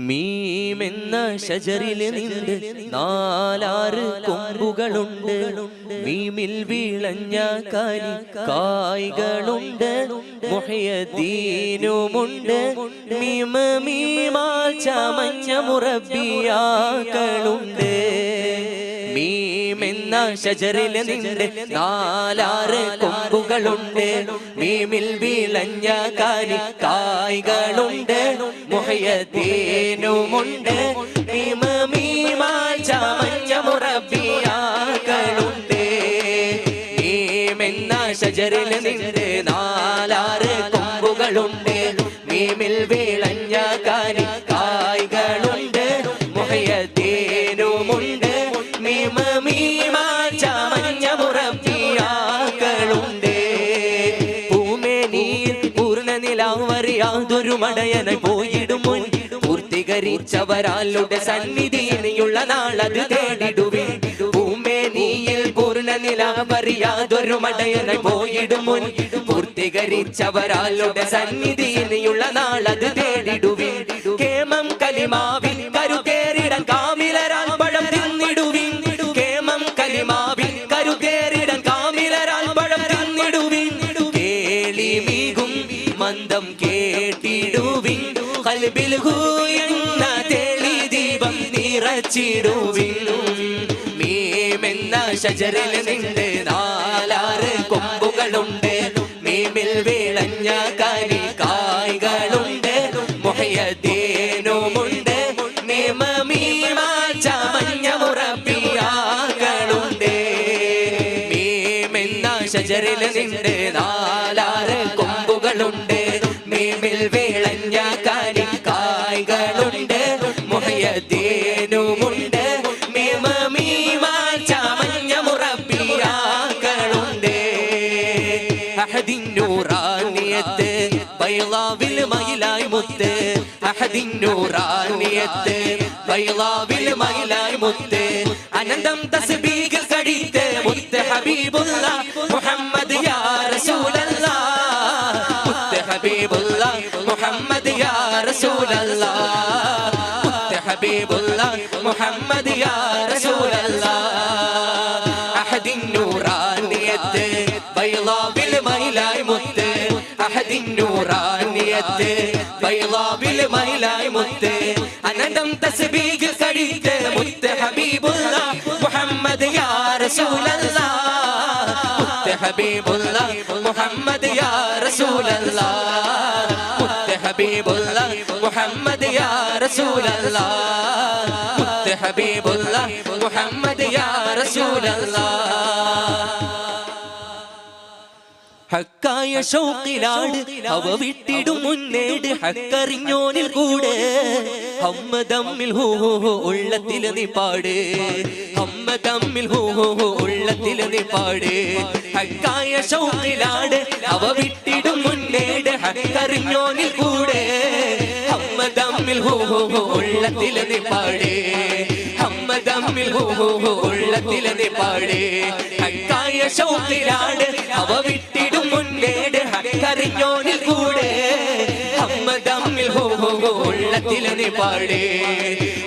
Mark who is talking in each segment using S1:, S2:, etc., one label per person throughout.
S1: മീമെന്ന ഷജറിൽ നിന്റെ നാലാറ് കൊമ്പുകളുണ്ട്. മീമിൽ വിളഞ്ഞ കനി കായ്കളുണ്ട്. മുഹ്യദ്ദീനുമുണ്ട്. മീമ മീമാൽ ചമഞ്ഞ മുറബിയാക്കളുണ്ട്. മീമെന്ന ഷജറിൽ നിന്റെ നാലാറ് കൊമ്പുകളുണ്ട്. മീമിൽ വിളഞ്ഞ കനി കായ്കളുണ്ട്. മുഹ്യദ്ദീനുമുണ്ട്. മീമ മീമാൽ ചമഞ്ഞ മുറബിയാക്കളുണ്ട്. മീമെന്ന ഷജറിൽ നിന്റെ നാലാറ് കൊമ്പുകളുണ്ട്. മീമിൽ വിളഞ്ഞ കനി കായ്കളുണ്ട്. മുഹ്യദ്ദീനുമുണ്ട്. മീമ മീമാൽ ചമഞ്ഞ മുറബിയാക്കളുണ്ട്. പൂമേനിയിൽ പൂർണ്ണ നിലാവറിയാതൊരു മടയനായി പോയിടും മുൻ പൂർത്തീകരിച്ചവരാളുടെ സന്നിധിയിലുള്ള നാളത് തേടിടുവിൻ. പൂമേനിയിൽ പൂർണ്ണ നിലാവറിയാതൊരു മടയനായി പോയിടും മുൻ പൂർത്തീകരിച്ചവരാളുടെ സന്നിധിയിലുള്ള നാളത് തേടിടുവിൻ. കേമം കലിമാവിൻ കരുതേറിടൻ കാമിലരാൽ പഴം തിന്നിടുവിൻ. കേമം കലിമാവിൻ കരുതേറിടൻ കാമിലരാൽ പഴം തിന്നിടുവിൻ. കേളിമികും മന്ദം കേട്ടിടുവിൻ. ഖൽബിൽ ഹൂയെന്ന തെളി ദീപം നിറച്ചിടുവിൻ. മീമെന്ന ഷജറിൽ നിന്റെ നാലാറ് കൊമ്പുകളുണ്ട്. മീമിൽ വിളഞ്ഞ കനി കായ്കളുണ്ട്. മുഹ്യദ്ദീനുമുണ്ട്. മീമ മീമാൽ ചമഞ്ഞ മുറബിയാക്കളുണ്ട്. മീമെന്ന ഷജറിൽ നിന്റെ നാലാറ് കൊമ്പുകളുണ്ട്. മീമിൽ വിളഞ്ഞ കനി കായ്കളുണ്ട്. മുഹ്യദ്ദീനുമുണ്ട്. മീമ മീമാൽ ചമഞ്ഞ മുറബിയാക്കളുണ്ട്. അഹദിൻ നൂറാനിയത്ത് ബൈളാവിൽ മയിലായി മുത്ത്. അഹദിൻ നൂറാനിയത്ത് ബൈളാവിൽ മയിലായി മുത്ത്. അനന്തം തസ്ബീഹിൽ കടിത്ത് മുത്ത് ഹബീബുല്ലാഹ് മുഹമ്മദ് യാ റസൂലല്ലാഹ്. മുത്ത് ഹബീബുല്ലാഹ് മുഹമ്മദ് യാ റസൂലല്ലാഹ്. മുത്ത് ഹബീബുല്ലാഹ് മുഹമ്മദ് യാ റസൂലല്ലാഹ്. അഹദിൻ നൂറാനിയത്ത് ബൈളാവിൽ മയിലായി മുത്ത്. അഹദിൻ നൂറാനിയത്ത് ബൈളാവിൽ മയിലായി മുത്ത്. അനന്തം തസ്ബീഹിൽ കടിത്ത് മുത്ത് ഹബീബുല്ലാഹ് മുഹമ്മദ് യാ റസൂലല്ലാഹ്. മുത്ത് ഹബീബുല്ലാഹ് മുഹമ്മദ് യാ റസൂലല്ലാഹ്. മുത്ത് ഹബീബുല്ലാഹ് മുഹമ്മദ് യാ റസൂലല്ലാഹ്. മുത്ത് ഹബീബുല്ലാഹ് മുഹമ്മദ് യാ റസൂലല്ലാഹ്. ഹക്കായ ഷൗക്കിലാട് അവ വിട്ടിടും മുന്നേട് ഹക്കറിഞ്ഞോനിൽ കൂടെ. ഹമ്മ തമ്മിൽ ഹോ ഹോ ഉള്ളത്തിൽ നീ പാട്. ഹമ്മ തമ്മിൽ ഹോ ഹോ ഉള്ളത്തിൽ നീ പാട്. ഹക്കായ ഷൗക്കിലാട് അവ വിട്ടിടും മുന്നേട് ഹക്കറിഞ്ഞോനിൽ കൂടെ. ഹമ്മ തമ്മിൽ ഹോ ഹോ ഉള്ളത്തിൽ നീ പാട്. ഹമ്മ തമ്മിൽ ഹോ ഹോ ഉള്ളത്തിൽ നീ പാട്. ഹക്കായ ഷൗക്കിലാട് അവ വിട്ടിടും മുന്നേട് ഹക്കറിഞ്ഞോനിൽ കൂടെ. ഹമ്മ തമ്മിൽ ഹോ ഹോ ഉള്ളത്തിൽ നീ പാട്.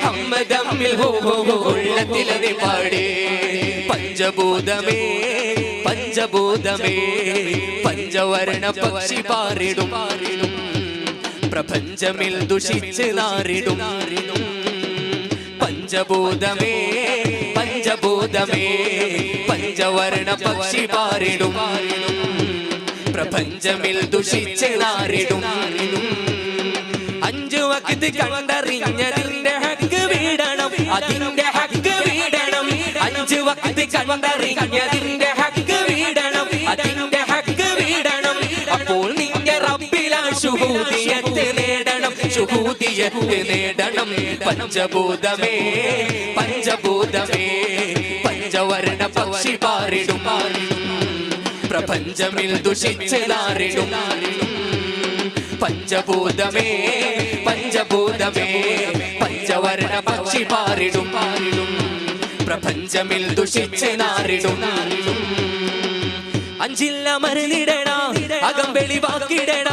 S1: ഹമ്മ തമ്മിൽ ഹോ ഹോ ഉള്ളത്തിൽ നീ പാട്. പഞ്ചഭൂതമേ പഞ്ചഭൂതമേ പഞ്ചവർണ പക്ഷി പാറിടും. പ്രപഞ്ചമിൽ ദുഷിച്ച് നാറിടും. പഞ്ചഭൂതമേ പഞ്ചഭൂതമേ പഞ്ചവർണ പക്ഷി പാറിടും. പ്രപഞ്ചമിൽ ദുഷിച്ച് നാറിടും. അഞ്ചു വക്ത് കണ്ടറിഞ്ഞതിന്റെ ഹക്ക് വീടണം. അതിന്റെ ഹക്ക് വീടണം. അഞ്ചു വക്ത് കണ്ടറിഞ്ഞതിന്റെ ഹക്ക് വീടണം. അതിന്റെ ഹക്ക് വീടണം. അപ്പോൾ നിന്റെ റബ്ബിലാ ശുഹൂദിയത്ത് നേടണം. ശുഹൂദിയത്ത് നേടണം. പഞ്ചഭൂതമേ പഞ്ചഭൂതമേ പഞ്ചവർണ പക്ഷി പാറിടും. പ്രപഞ്ചമിൽ ദുഷിച്ച് നാറിടും. പഞ്ചഭൂതമേ പഞ്ചഭൂതമേ പഞ്ചവർണ പക്ഷി പാറിടും. പ്രപഞ്ചമിൽ ദുഷിച്ച് നാറിടും. അഞ്ചില്ല മരുന്നിടണ അകം വെളിവാക്കിടണ.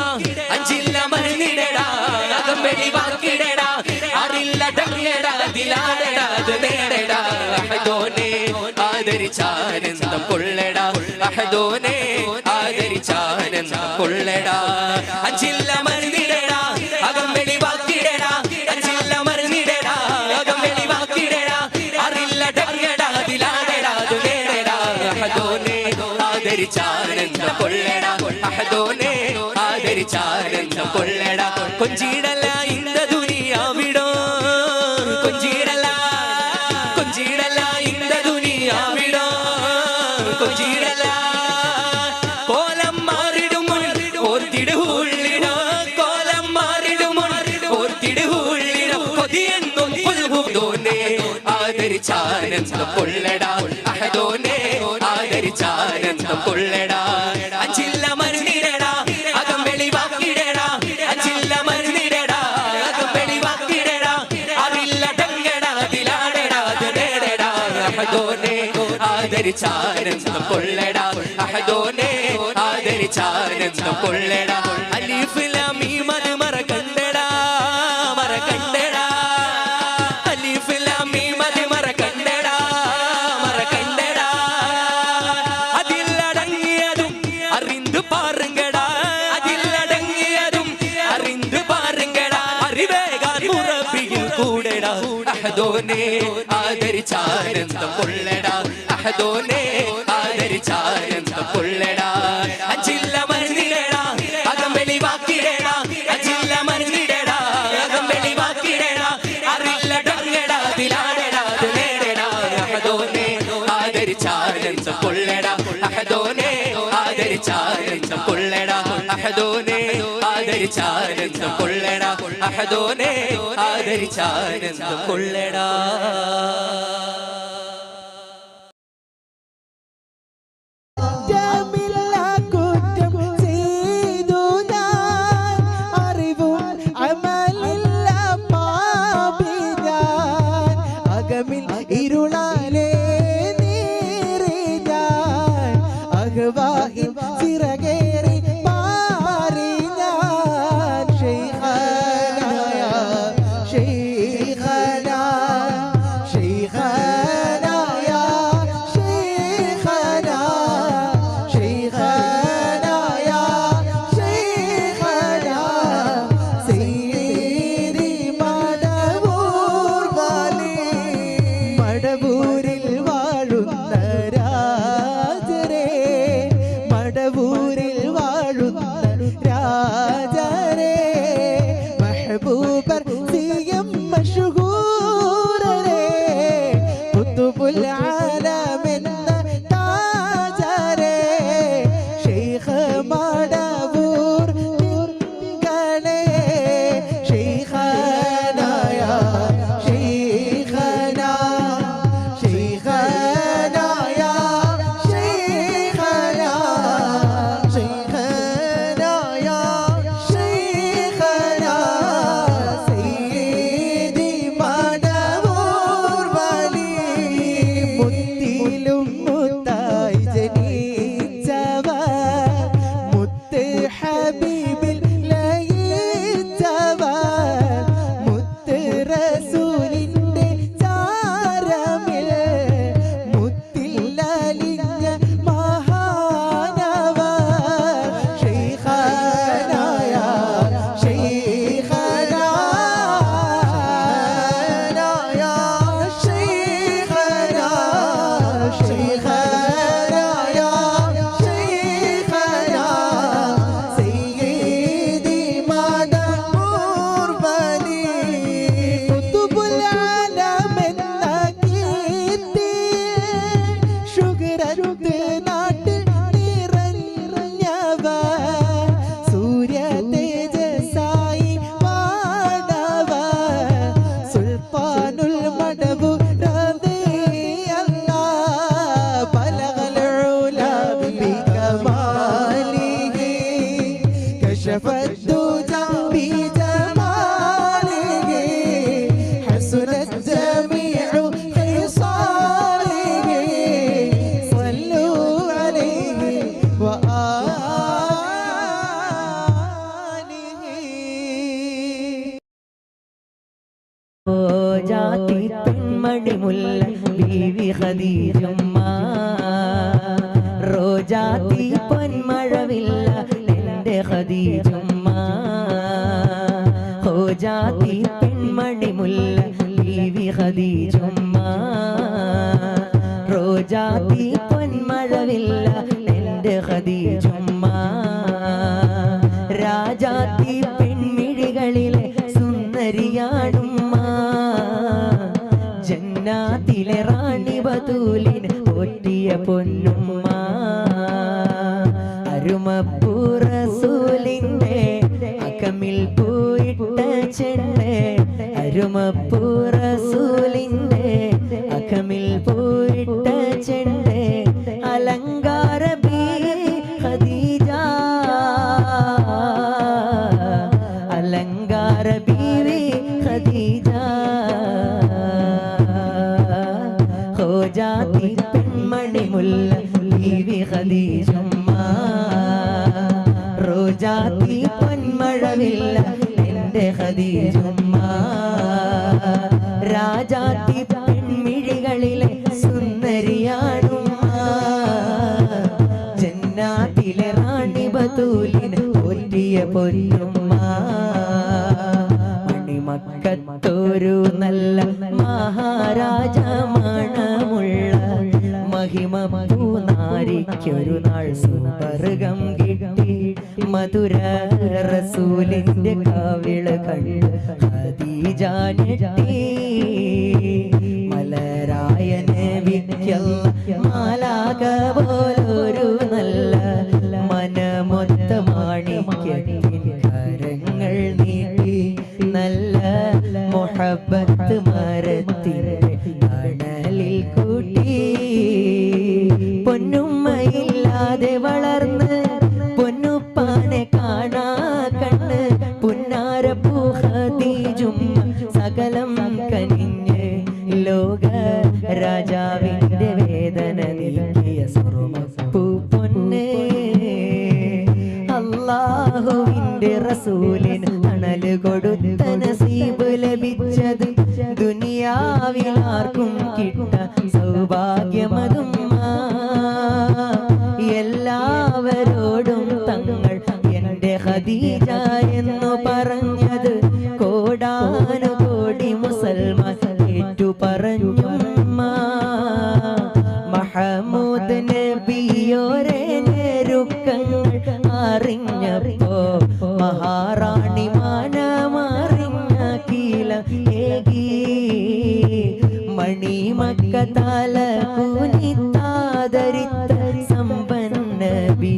S1: അഞ്ചില്ല മരുന്നിടണ അകം വെളിവാക്കിടണ. ആദരിച്ചാനന്ദം കൊള്ളടാ അഹദോനെ ആദരിച്ചാനന്ദം കൊള്ളടാ അഞ്ചില്ല മരുന്നിടടാ അകം വെളിവാക്കിടടാ അഞ്ചില്ല മരുന്നിടടാ അകം വെളിവാക്കിടടാ അറില്ല ഡങ്ങടാ ദിലാടടാ നേടടാ അഹദോനെ ആദരിച്ചാനന്ദം കൊള്ളടാ അഹദോനെ ആദരിച്ചാനന്ദം കൊള്ളടാ കൊഞ്ചിടല ഇന്ത ദുനിയാവിടോ കൊഞ്ചിടല കൊഞ്ചിടല ഇന്ത ദുനിയാവിടോ കൊഞ്ചിടല കോലം മാറിടുമോ ഓർത്തിടുള്ളിടോ കോലം മാറിടുമോ ഓർത്തിടുള്ളിടോ കൊതിയെന്നും പുൽഹുദോനെ ആദരിച്ചാനന്ദം കൊള്ളടാ അഹദോനെ ആദരിച്ചാനന്ദം കൊള്ളടാ അഞ്ചില്ല മരുന്നിടടാ അകം വെളിവാക്കിടടാ അഞ്ചില്ല മരുന്നിടടാ അകം വെളിവാക്കിടടാ അറില്ല ഡങ്ങടാ ദിലാടടാ നേടടാ അഹദോനെ ആദരിച്ചാനന്ദം കൊള്ളടാ അഹദോനെ ആദരിച്ചാനന്ദം കൊള്ളടാ അലിഫ് ലാം മീം അത് മറക്കണ്ടടാ മറക്കണ്ടടാ അലിഫ് ലാം മീം അത് മറക്കണ്ടടാ മറക്കണ്ടടാ അതിലടങ്ങിയതും അറിந்து പാറുങ്കടാ അതിലടങ്ങിയതും അറിந்து പാറുങ്കടാ അറിവേകാൻ മുറബിയിൽ കൂടെടാ അഹദോനെ ആദരിച്ചാനന്ദം കൊള്ളടാ അഹദോനെ ആദരിച്ചാനന്ദം കൊള്ളടാ അഞ്ചില്ല മരുന്നിടടാ അകം വെളിവാക്കിടടാ അഞ്ചില്ല മരുന്നിടടാ അകം വെളിവാക്കിടടാ അറില്ല ഡങ്ങടാ ദിലാടടാ നേടടാ അഹദോനെ ആദരിച്ചാനന്ദം കൊള്ളടാ അഹദോനെ ആദരിച്ചാനന്ദം കൊള്ളടാ അഹദോനെ ആദരിച്ചാനന്ദം കൊള്ളടാ അഹദോനെ ആദരിച്ചാനന്ദം കൊള്ളടാ
S2: ഇരുളാലേ നീറിഞ്ഞാൻ അഹ്വാഹിൻ ചിറകേറി പാറി ഞാൻ ശൈഖനായ ശൈഖന ശൈഖനായ ശൈഖന ശൈഖനായ ശൈഖന സയ്യിദി മടവൂർ വാലി മടവൂരിൽ വാഴുന്ന രാജരേ മടവൂരിൽ വാഴുന്ന രാജരേ മെഹബൂബർ സിയം മഷ്ഹൂരരേ ഖുതുബുൽ ആലമെന്ന താജരേ ശൈഖ് മടവൂർ ഗണേ ശൈഖനായ ശൈഖന ശൈഖനായ ശൈഖന ശൈഖനായ ശൈഖന സയ്യിദി മടവൂർ വലി മുത്തിലും മുത്തായി ജനിച്ചവർ മുത്ത് ഹബീബിൽ ലയിച്ചവർ മുത്ത് റസൂലിന്റെ ചാരമിൽ മുത്തിലലിഞ്ഞ മഹാനവർ ശൈഖനായ ശൈഖനായ ശൈഖന ശൈഖനായ ശൈഖന സയ്യിദി മടവൂർ വലി ഖുതുബുൽ ആലമെന്ന കീർത്തി ശുഗ്രത്ത് നാട്ടിൽ നിറഞ്ഞവർ സൂര്യ തേജസായി പാടവർ സുൽത്താനുൽ മടവൂർ റളിയല്ലാഹ് ബലഗൽ ഉലാ ബികമാലിഹി കശഫത് ദുജാ ബിജമാലിഹി ഹസനത് ജമീഉ ഖിസാലിഹി സ്വല്ലു അലൈഹി വആലിഹി
S3: ജാതി പെൺമണി മുല്ല ബീവി ഖദീജമ്മ റോജാത്തി പൊന്മഴവില്ല എൻ്റെ ഖദീജുമ്മ ഹോജാത്തി പെൺമണി മുല്ല ബീവി ഖദീജുമ്മ റോജാത്തി പൊന്മഴവില്ല എൻ്റെ ഖദീജുമ്മ രാജാത്തി പെൺമിഴികളിലെ സുന്ദരിയാടുമ്മ ജന്നാത്തിലെ റാണി ബതൂലിന് പോറ്റിയ പൊന്നുമ്മ അരുമപ്പൂ റസൂലിന്റെ അകമിൽ പൂയിട്ട ചെണ്ണേ അരുമപ്പൂ റസൂലിന്റെ അകമിൽ പൂയിട്ട ചെണ്ണേ അലങ്കാര ബീ ഖദീജ അലങ്കാര ബീവി ഖദീജ ഹോജാത്തി പെൺമണി മുല്ല ബീവി ഖദീജുമ്മ റോജാത്തി പൊന്മഴവില്ല എൻ്റെ ഖദീജുമ്മ രാജാത്തി പെൺമിഴികളിലെ സുന്ദരിയാടുമ്മ ജന്നാത്തിലെ റാണി ബതൂലിന് പോറ്റിയ പൊന്നുമ്മ മണിമക്കത്തൊരു നല്ല മഹാരാജ മണമുള്ള മഹിമ പൂനാരിക്കൊരു നാൾ സുവർഗം കിട്ടി മധുര റസൂലിന്റെ കാവിള കണ്ട് ഖദീജ ഞെട്ടി മലരായ നബിക്കല്ല മാലാക പോലൊരു നല്ല മനമൊത്ത മാണിക്യത്തിൻ കരങ്ങൾ നീട്ടി നല്ല മുഹബ്ബത്ത് മരത്തിൻ്റെ തണലിൽ കൂട്ടി പൊന്നുമ്മയില്ലാതെ വളർന്ന് പൊന്നുപ്പാനെ കാണാ കണ്ണ് പുന്നാരപ്പൂ ഖദീജുമ്മ സകലം കനിഞ്ഞ് ലോക രാജാവിന്റെ വേദന നീക്കിയ സുറുമപ്പൂ പൊന്ന് അല്ലാഹുവിന്റെ റസൂലിന് അണല് കൊടുത്ത നസീബ് ലഭിച്ചത് ദുനിയാവിൽ ആർക്കും കിട്ട സൗഭാഗ്യമതുമ്മ എല്ലാവരോടും തങ്ങൾ എൻ്റെ ഖദീജ എന്നു പറഞ്ഞത് കോടാനുകോടി മുസൽമാൻ ഏറ്റു പറഞ്ഞുമ്മ മഹമൂദ് നബിയോരെ നേരുക്കങ്ങൾ അറിഞ്ഞപ്പോ മഹാറാണി മാനമറിഞ്ഞ കീല ഏകി മണിമക്ക തല കുനിത്താദരിത്ത സമ്പന്നബി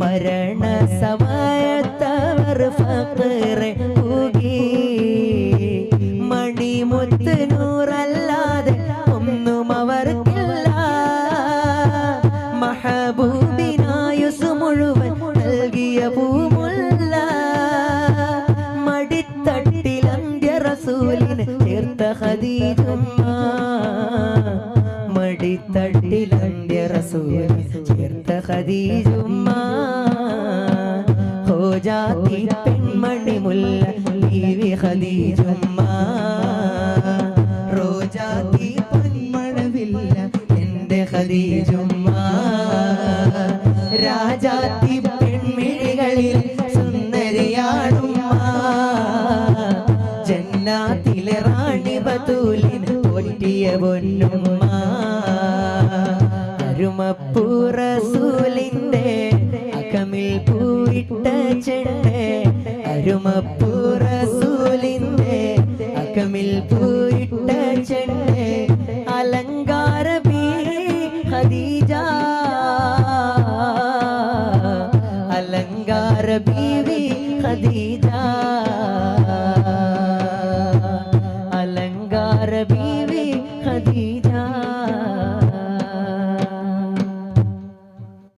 S3: മരണ സമയത്തവർ ഫഖറെ കൂകി മണിമുത്ത് നൂറല്ലാതെ ഒന്നും അവർക്കില്ല മഹബൂബിനായുസ് മുഴുവൻ നൽകിയ പൂമുല്ല മടിത്തട്ടിൽ അന്ത്യ റസൂലിന് ചേർത്ത ഖദീജുമ്മ മടിത്തട്ടിൽ അന്ത്യ റസൂലിന് ചേർത്ത ഖദീജുമ്മ ഹോജാത്തി പെൺമണി മുല്ല ബീവി ഖദീജുമ്മ റോജാത്തി പൊന്മഴവില്ല എൻ്റെ ഖദീജുമ്മ രാജാത്തി പെൺമിഴികളിൽ സുന്ദരിയാടുമ്മ ജന്നാത്തിലെ റാണി ബതൂലിന് പോറ്റിയ പൊന്നുമ്മ അരുമപ്പൂ റസൂലിന്റെ അകമിൽ പൂയിട്ട ചെണ്ണേ അരുമപ്പൂ റസൂലിന്റെ അകമിൽ പൂയിട്ട ചെണ്ണേ അലങ്കാര ബീ ഖദീജ അലങ്കാര ബീവി ഖദീജ